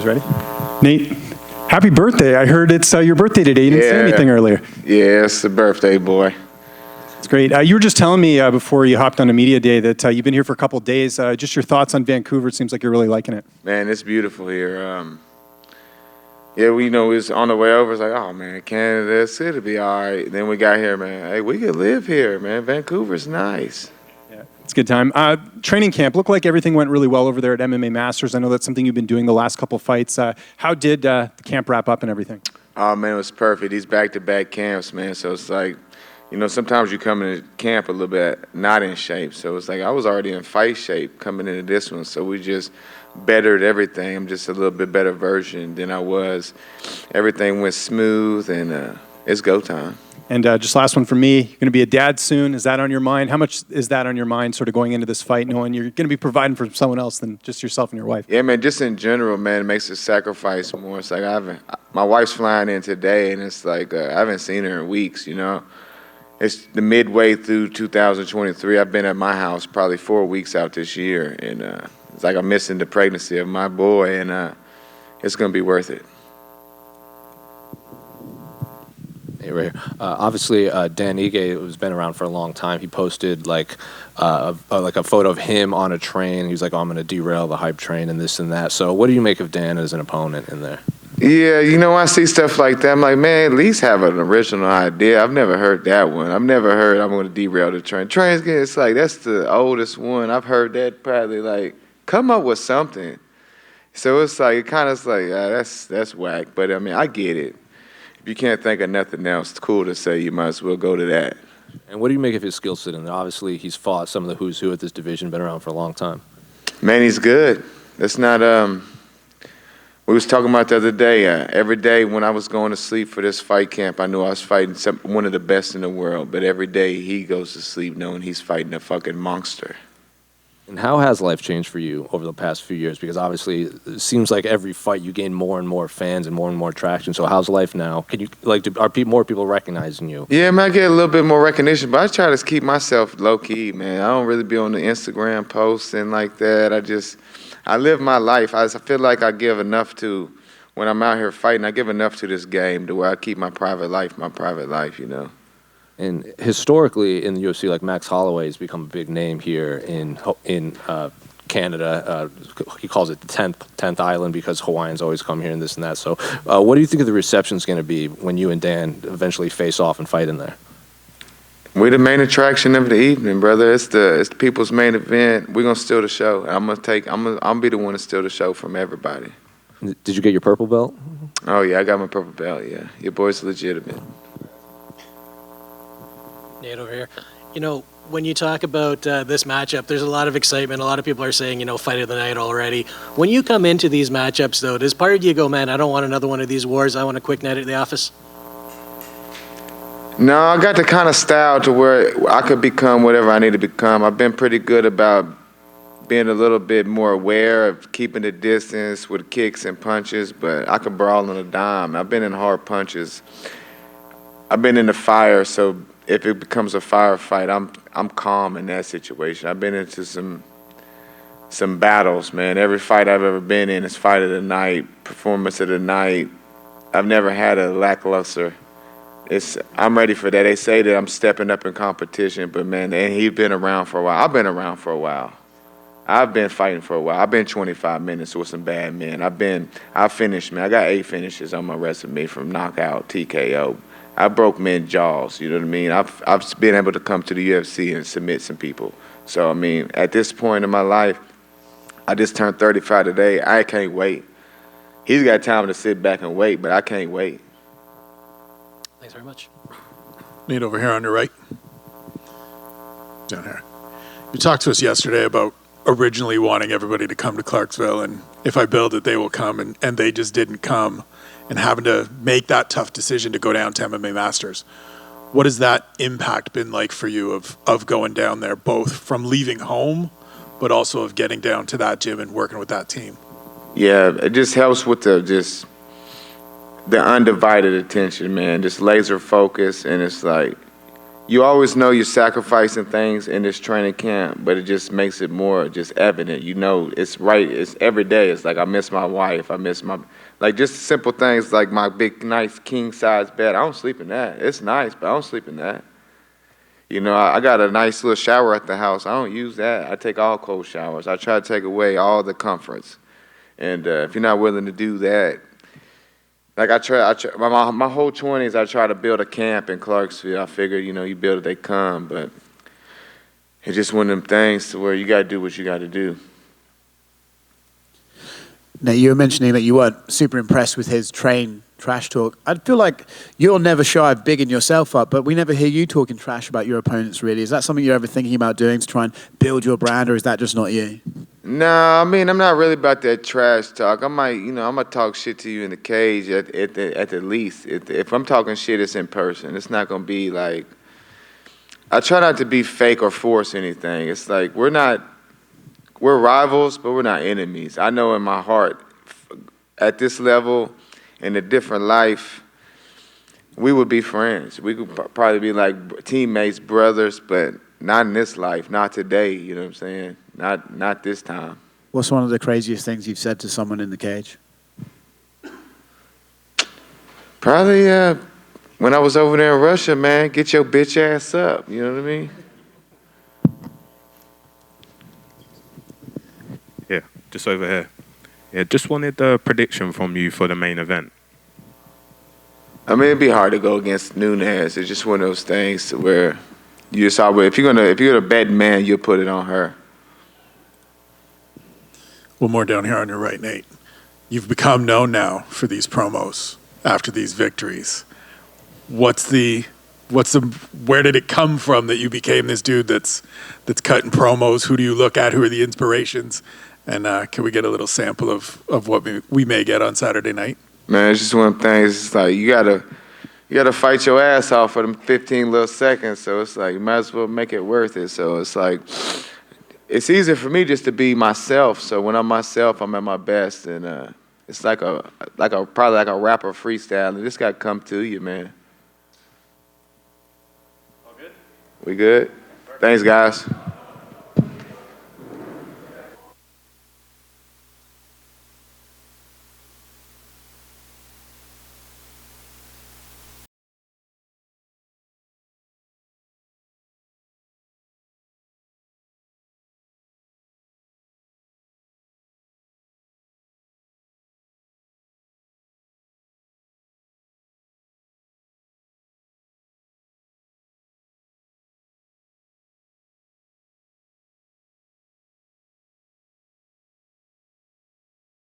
guys ready? Nate, happy birthday. I heard it's your birthday today. You didn't say anything earlier. Yeah, it's the birthday, boy. It's great. You were just telling me before you hopped on a media day that you've been here for a couple of days. Just your thoughts on Vancouver. It seems like you're really liking it. Man, it's beautiful here. Yeah, we know it was on the way over. It's like, oh, man, Canada, it'll be all right. Then we got here, man. Hey, we could live here, man. Vancouver's nice. Yeah, it's a good time. Training camp, looked like everything went really well over there at MMA Masters. I know that's something you've been doing the last couple of fights. How did the camp wrap up and everything? Oh, man, it was perfect. These back-to-back camps, man. So it's like, you know, sometimes you come into camp a little bit not in shape. So it's like I was already in fight shape coming into this one. So we just bettered everything. I'm just a little bit better version than I was. Everything went smooth, and it's go time. And just last one for me, you're going to be a dad soon. Is that on your mind? How much is that on your mind sort of going into this fight, knowing you're going to be providing for someone else than just yourself and your wife? Yeah, man, just in general, man, it makes the sacrifice more. It's like my wife's flying in today, and it's like I haven't seen her in weeks, you know. It's the midway through 2023. I've been at my house probably 4 weeks out this year, and it's like I'm missing the pregnancy of my boy, and it's going to be worth it. Hey, right here. Obviously, Dan Ige has been around for a long time. He posted like a photo of him on a train. He was like, oh, I'm going to derail the hype train and this and that. So what do you make of Dan as an opponent in there? Yeah, you know, I see stuff like that. I'm like, man, at least have an original idea. I've never heard that one. I've never heard I'm going to derail the train. It's like, that's the oldest one. I've heard that probably, like, come up with something. So it's like, it kind of like, that's whack. But, I mean, I get it. If you can't think of nothing else cool to say, you might as well go to that. And what do you make of his skill set in there? Obviously, he's fought some of the who's who at this division, been around for a long time. Man, he's good. That's not, we was talking about the other day. Every day when I was going to sleep for this fight camp, I knew I was fighting one of the best in the world. But every day he goes to sleep knowing he's fighting a fucking monster. And how has life changed for you over the past few years? Because obviously, it seems like every fight you gain more and more fans and more traction. So how's life now? Can you more people recognizing you? Yeah, man, I get a little bit more recognition, but I try to keep myself low key, man. I don't really be on the Instagram posting like that. I live my life. I feel like I give enough to, when I'm out here fighting, I give enough to this game to where I keep my private life, you know. And historically in the UFC, like Max Holloway has become a big name here in Canada. He calls it the 10th island because Hawaiians always come here and this and that. So what do you think of the reception's going to be when you and Dan eventually face off and fight in there? We're the main attraction of the evening, brother. It's the people's main event. We're gonna steal the show. I'm gonna be the one to steal the show from everybody. Did you get your purple belt? Oh yeah, I got my purple belt. Yeah, your boy's legitimate. Nate over here. You know, when you talk about this matchup, there's a lot of excitement. A lot of people are saying, you know, fight of the night already. When you come into these matchups, though, does part of you go, man, I don't want another one of these wars. I want a quick night at the office? No, I got the kind of style to where I could become whatever I need to become. I've been pretty good about being a little bit more aware of keeping the distance with kicks and punches, but I could brawl on a dime. I've been in hard punches. I've been in the fire, so if it becomes a firefight, I'm calm in that situation. I've been into some battles, man. Every fight I've ever been in is fight of the night, performance of the night. I've never had a lackluster. I'm ready for that. They say that I'm stepping up in competition, but man, and he's been around for a while. I've been around for a while. I've been fighting for a while. I've been 25 minutes with some bad men. I've finished, man. I got 8 finishes on my resume from knockout, TKO. I broke men's jaws, you know what I mean? I've been able to come to the UFC and submit some people. So, I mean, at this point in my life, I just turned 35 today. I can't wait. He's got time to sit back and wait, but I can't wait. Thanks very much. Nate over here on your right. Down here. You talked to us yesterday about originally wanting everybody to come to Clarksville, and if I build it, they will come, and they just didn't come, and having to make that tough decision to go down to MMA Masters. What has that impact been like for you of going down there, both from leaving home, but also of getting down to that gym and working with that team? Yeah, it just helps with the undivided attention, man. Just laser focus, and it's like you always know you're sacrificing things in this training camp, but it just makes it more just evident. You know, it's right. It's every day. It's like I miss my wife. I miss my, like just simple things like my big, nice king size bed. I don't sleep in that. It's nice, but I don't sleep in that. You know, I got a nice little shower at the house. I don't use that. I take all cold showers. I try to take away all the comforts. And if you're not willing to do that, like my whole 20s, I try to build a camp in Clarksville. I figured, you know, you build it, they come. But it's just one of them things to where you got to do what you got to do. Now, you were mentioning that you weren't super impressed with his trash talk. I feel like you're never shy of bigging yourself up, but we never hear you talking trash about your opponents, really. Is that something you're ever thinking about doing to try and build your brand, or is that just not you? No, I mean, I'm not really about that trash talk. I might, you know, I'm going to talk shit to you in the cage at the least. If I'm talking shit, it's in person. It's not going to be like, I try not to be fake or force anything. It's like, we're rivals, but we're not enemies. I know in my heart, at this level, in a different life, we would be friends. We could probably be like teammates, brothers, but not in this life, not today, you know what I'm saying? Not this time. What's one of the craziest things you've said to someone in the cage? Probably when I was over there in Russia, man, get your bitch ass up, you know what I mean? Yeah, just over here. Yeah, just wanted a prediction from you for the main event. I mean, it'd be hard to go against Nunes. It's just one of those things where you just always, if you're gonna bet man, you'll put it on her. One more down here on your right, Nate. You've become known now for these promos after these victories. Where did it come from that you became this dude that's cutting promos? Who do you look at? Who are the inspirations? And can we get a little sample of what we may get on Saturday night? Man, it's just one of the things. It's like you gotta fight your ass off for them 15 little seconds. So it's like you might as well make it worth it. So it's like it's easier for me just to be myself. So when I'm myself, I'm at my best, and it's probably like a rapper freestyle. And this got to come to you, man. All good? We good? Thanks, guys.